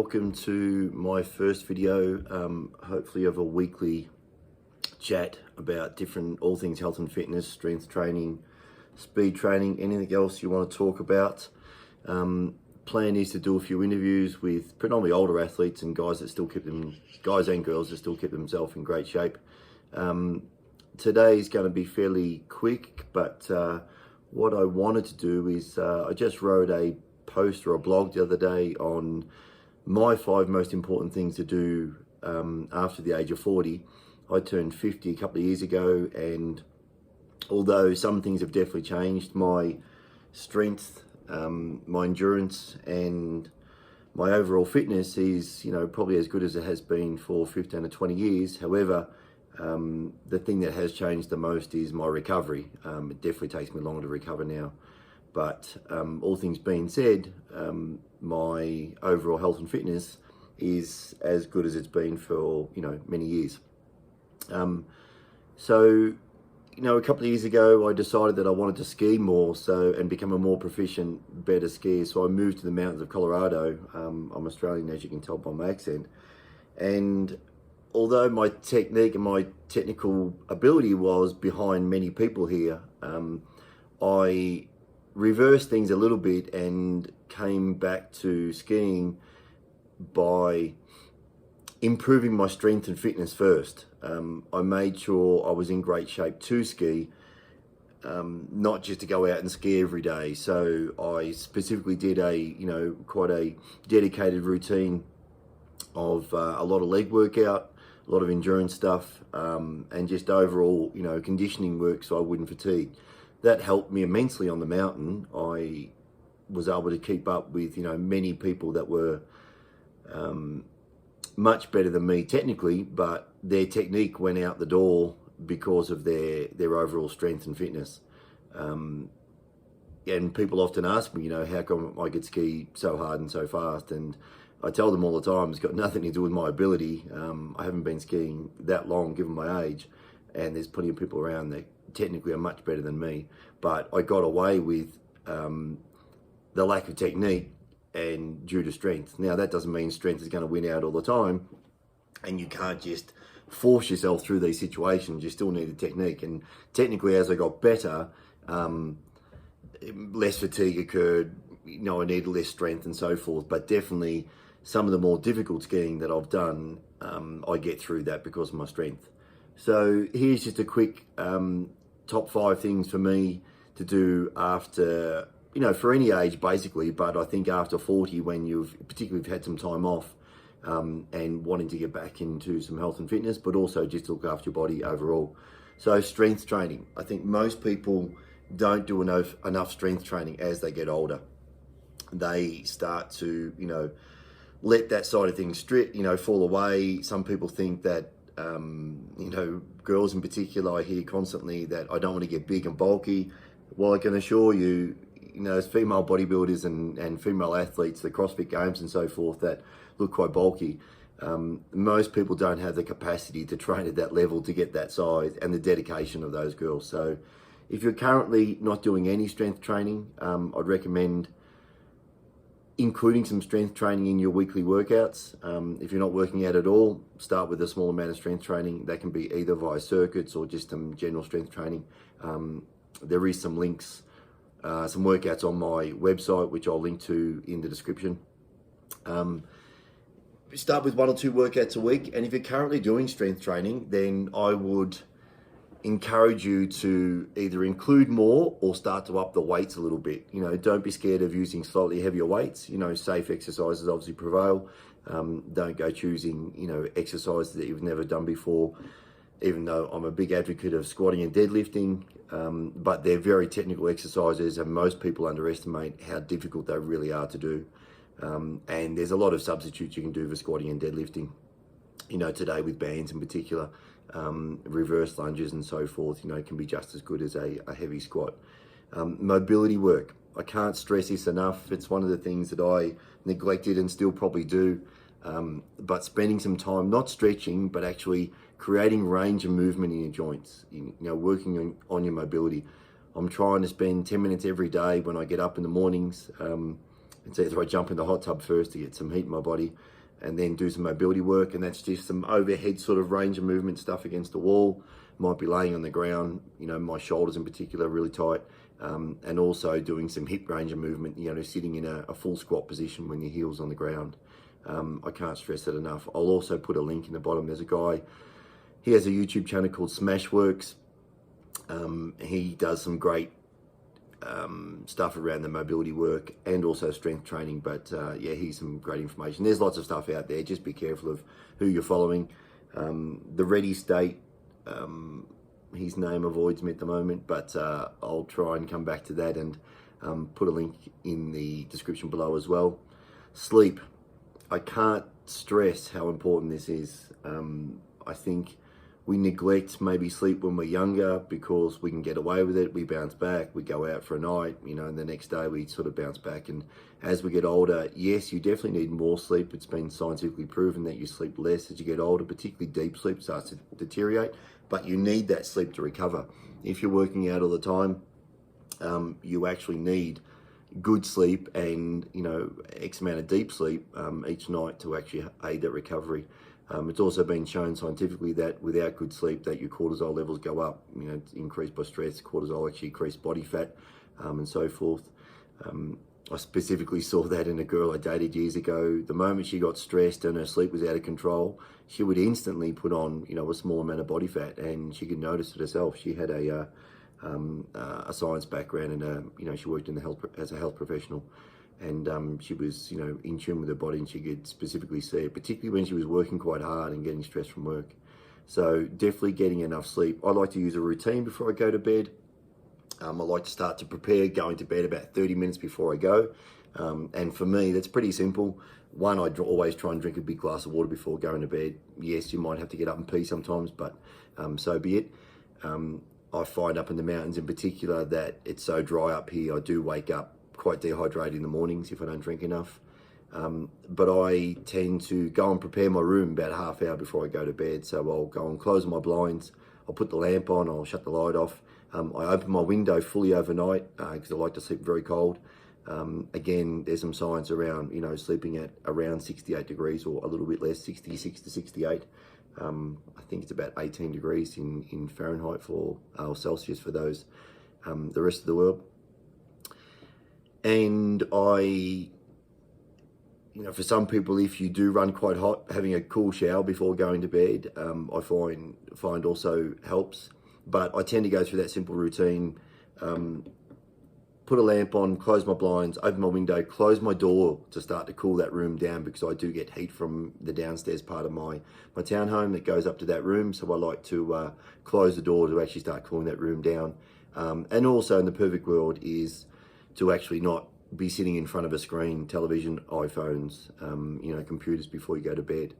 welcome to my first video, hopefully of a weekly chat about all things health and fitness, strength training, speed training, anything else you want to talk about. Plan is to do a few interviews with predominantly older athletes and guys and girls that still keep themselves in great shape. Today is going to be fairly quick, but what I wanted to do is I just wrote a post or a blog the other day on my 5 most important things to do after the age of 40. I turned 50 a couple of years ago, and although some things have definitely changed, my strength, my endurance and my overall fitness is, probably as good as it has been for 15 to 20 years. However, the thing that has changed the most is my recovery. It definitely takes me longer to recover now. But all things being said, my overall health and fitness is as good as it's been for, many years. So, a couple of years ago, I decided that I wanted to ski more and become a more proficient, better skier. So I moved to the mountains of Colorado. I'm Australian, as you can tell by my accent. And although my technique and my technical ability was behind many people here, I reversed things a little bit and came back to skiing by improving my strength and fitness first. I made sure I was in great shape to ski, not just to go out and ski every day. So I specifically did quite a dedicated routine of a lot of leg workout, a lot of endurance stuff, and just overall, conditioning work so I wouldn't fatigue. That helped me immensely on the mountain. I was able to keep up with, many people that were much better than me technically, but their technique went out the door because of their overall strength and fitness. And people often ask me, how come I could ski so hard and so fast? And I tell them all the time, it's got nothing to do with my ability. I haven't been skiing that long given my age, and there's plenty of people around that technically are much better than me. But I got away with the lack of technique and due to strength. Now, that doesn't mean strength is going to win out all the time, and you can't just force yourself through these situations. You still need the technique. And technically, as I got better, less fatigue occurred, I needed less strength and so forth. But definitely some of the more difficult skiing that I've done, I get through that because of my strength. So here's just a quick top 5 things for me to do after, for any age basically, but I think after 40, when particularly had some time off and wanting to get back into some health and fitness, but also just look after your body overall. So strength training. I think most people don't do enough strength training as they get older. They start to, let that side of things fall away. Some people think that, girls in particular, I hear constantly that I don't want to get big and bulky. Well, I can assure you, as female bodybuilders and female athletes, the CrossFit Games and so forth, that look quite bulky. Most people don't have the capacity to train at that level to get that size and the dedication of those girls. So if you're currently not doing any strength training, I'd recommend including some strength training in your weekly workouts. If you're not working out at all, start with a small amount of strength training. That can be either via circuits or just some general strength training. There is some links, some workouts on my website, which I'll link to in the description. Start with 1 or 2 workouts a week. And if you're currently doing strength training, then I would encourage you to either include more or start to up the weights a little bit. Don't be scared of using slightly heavier weights. Safe exercises obviously prevail. Don't go choosing, exercises that you've never done before, even though I'm a big advocate of squatting and deadlifting, but they're very technical exercises and most people underestimate how difficult they really are to do. And there's a lot of substitutes you can do for squatting and deadlifting, today with bands in particular. Reverse lunges and so forth, can be just as good as a heavy squat. Mobility work. I can't stress this enough. It's one of the things that I neglected and still probably do. But spending some time, not stretching, but actually creating range and movement in your joints, working on your mobility. I'm trying to spend 10 minutes every day when I get up in the mornings, It's either I jump in the hot tub first to get some heat in my body and then do some mobility work, and that's just some overhead sort of range of movement stuff against the wall. Might be laying on the ground, you know, my shoulders in particular are really tight, and also doing some hip range of movement, you know, sitting in a full squat position when your heel's on the ground. I can't stress it enough. I'll also put a link in the bottom. There's a guy, he has a YouTube channel called Smashwerx. He does some great stuff around the mobility work and also strength training, but yeah, here's some great information. There's lots of stuff out there. Just be careful of who you're following. The Ready State, his name avoids me at the moment, but I'll try and come back to that and put a link in the description below as well. Sleep. I can't stress how important this is. I think we neglect maybe sleep when we're younger because we can get away with it. We bounce back, we go out for a night, you know, and the next day we sort of bounce back. And as we get older, yes, you definitely need more sleep. It's been scientifically proven that you sleep less as you get older, particularly deep sleep starts to deteriorate, but you need that sleep to recover. If you're working out all the time, you actually need good sleep and, you know, X amount of deep sleep each night to actually aid that recovery. It's also been shown scientifically that without good sleep that your cortisol levels go up, you know, it's increased by stress. Cortisol actually increased body fat, and so forth. I specifically saw that in a girl I dated years ago. The moment she got stressed and her sleep was out of control, she would instantly put on, you know, a small amount of body fat, and she could notice it herself. She had a science background, and you know, she worked in the health as a health professional. And she was, you know, in tune with her body, and she could specifically see it, particularly when she was working quite hard and getting stressed from work. So definitely getting enough sleep. I like to use a routine before I go to bed. I like to start to prepare going to bed about 30 minutes before I go. And for me, that's pretty simple. One, I always try and drink a big glass of water before going to bed. Yes, you might have to get up and pee sometimes, but so be it. I find up in the mountains in particular that it's so dry up here, I do wake up quite dehydrated in the mornings if I don't drink enough. But I tend to go and prepare my room about a half hour before I go to bed. So I'll go and close my blinds, I'll put the lamp on, I'll shut the light off. I open my window fully overnight because I like to sleep very cold. Again, there's some science around, you know, sleeping at around 68 degrees or a little bit less, 66 to 68. I think it's about 18 degrees in Fahrenheit or Celsius for those, the rest of the world. And you know, for some people, if you do run quite hot, having a cool shower before going to bed, I find also helps. But I tend to go through that simple routine, put a lamp on, close my blinds, open my window, close my door to start to cool that room down, because I do get heat from the downstairs part of my townhome that goes up to that room. So I like to close the door to actually start cooling that room down. And also in the perfect world is to actually not be sitting in front of a screen, television, iPhones, you know, computers before you go to bed.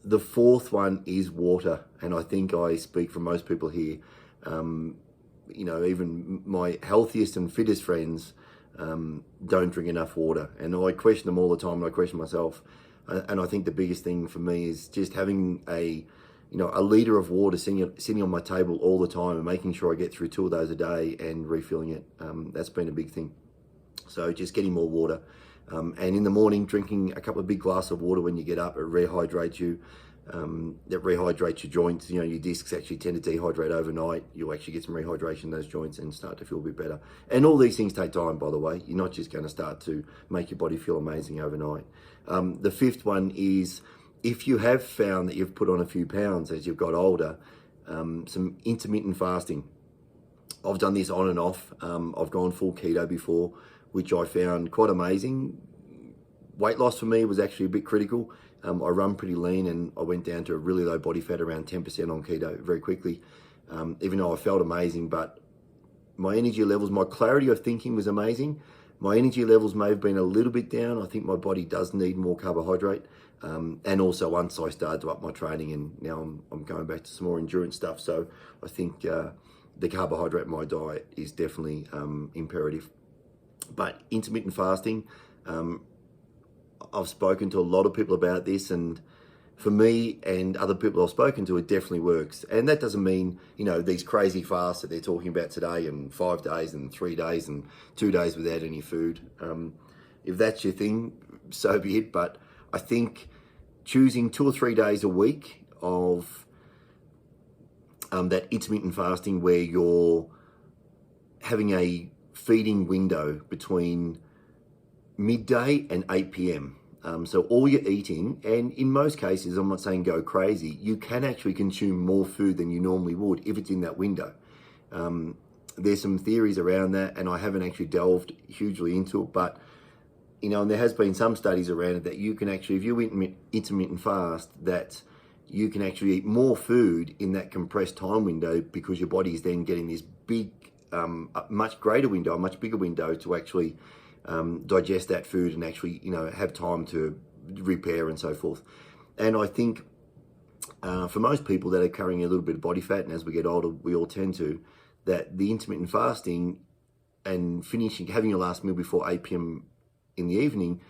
The fourth one is water, and I think I speak for most people here. You know, even my healthiest and fittest friends don't drink enough water, and I question them all the time, and I question myself. And I think the biggest thing for me is just having a liter of water sitting on my table all the time, and making sure I get through 2 of those a day and refilling it. That's been a big thing. So just getting more water. And in the morning, drinking a couple of big glasses of water when you get up, it rehydrates you. That rehydrates your joints. You know, your discs actually tend to dehydrate overnight. You'll actually get some rehydration in those joints and start to feel a bit better. And all these things take time, by the way. You're not just going to start to make your body feel amazing overnight. The fifth one is, if you have found that you've put on a few pounds as you've got older, some intermittent fasting. I've done this on and off. I've gone full keto before, which I found quite amazing. Weight loss for me was actually a bit critical. I run pretty lean, and I went down to a really low body fat, around 10% on keto very quickly, even though I felt amazing. But my energy levels, my clarity of thinking was amazing. My energy levels may have been a little bit down. I think my body does need more carbohydrate. And also once I started to up my training, and now I'm going back to some more endurance stuff. So I think the carbohydrate in my diet is definitely imperative. But intermittent fasting, I've spoken to a lot of people about this, and for me and other people I've spoken to, it definitely works. And that doesn't mean, you know, these crazy fasts that they're talking about today, and 5 days and 3 days and 2 days without any food. if that's your thing, so be it. But I think choosing 2 or 3 days a week of that intermittent fasting, where you're having a feeding window between midday and 8 p.m. So all you're eating, and in most cases, I'm not saying go crazy, you can actually consume more food than you normally would if it's in that window. There's some theories around that, and I haven't actually delved hugely into it, but and there has been some studies around it that you can actually, if you intermittent fast, that you can actually eat more food in that compressed time window, because your body is then getting this big, a much greater window, a much bigger window to actually digest that food and actually, have time to repair and so forth. And I think for most people that are carrying a little bit of body fat, and as we get older, we all tend to, that the intermittent fasting and having your last meal before 8 p.m. in the evening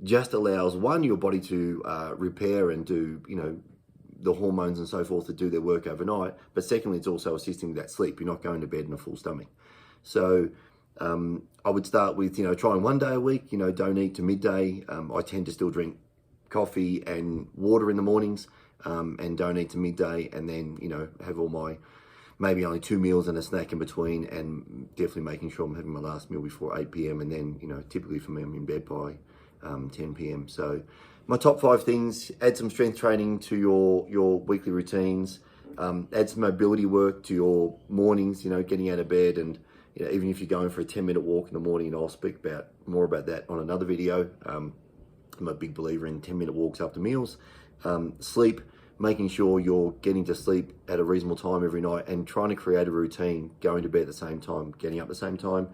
just allows, one, your body to repair and do, the hormones and so forth to do their work overnight. But secondly, it's also assisting with that sleep. You're not going to bed in a full stomach. So I would start with, trying 1 day a week, don't eat to midday. I tend to still drink coffee and water in the mornings, and don't eat to midday, and then, have all my, maybe only 2 meals and a snack in between, and definitely making sure I'm having my last meal before 8 p.m. And then, typically for me, I'm in bed by 10 p.m. So my top 5 things: add some strength training to your weekly routines, add some mobility work to your mornings, getting out of bed, and even if you're going for a 10-minute walk in the morning, and I'll speak more about that on another video. I'm a big believer in 10-minute walks after meals. Sleep, making sure you're getting to sleep at a reasonable time every night, and trying to create a routine, going to bed at the same time, getting up at the same time.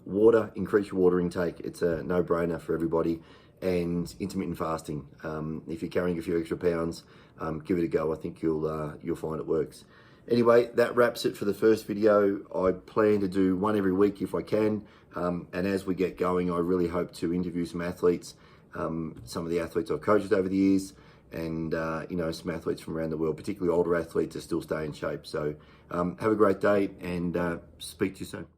Water, increase your water intake. It's a no-brainer for everybody. And intermittent fasting. If you're carrying a few extra pounds, give it a go. I think you'll find it works. Anyway, that wraps it for the first video. I plan to do one every week if I can. And as we get going, I really hope to interview some athletes, some of the athletes I've coached over the years, and some athletes from around the world, particularly older athletes, to still stay in shape. So have a great day, and speak to you soon.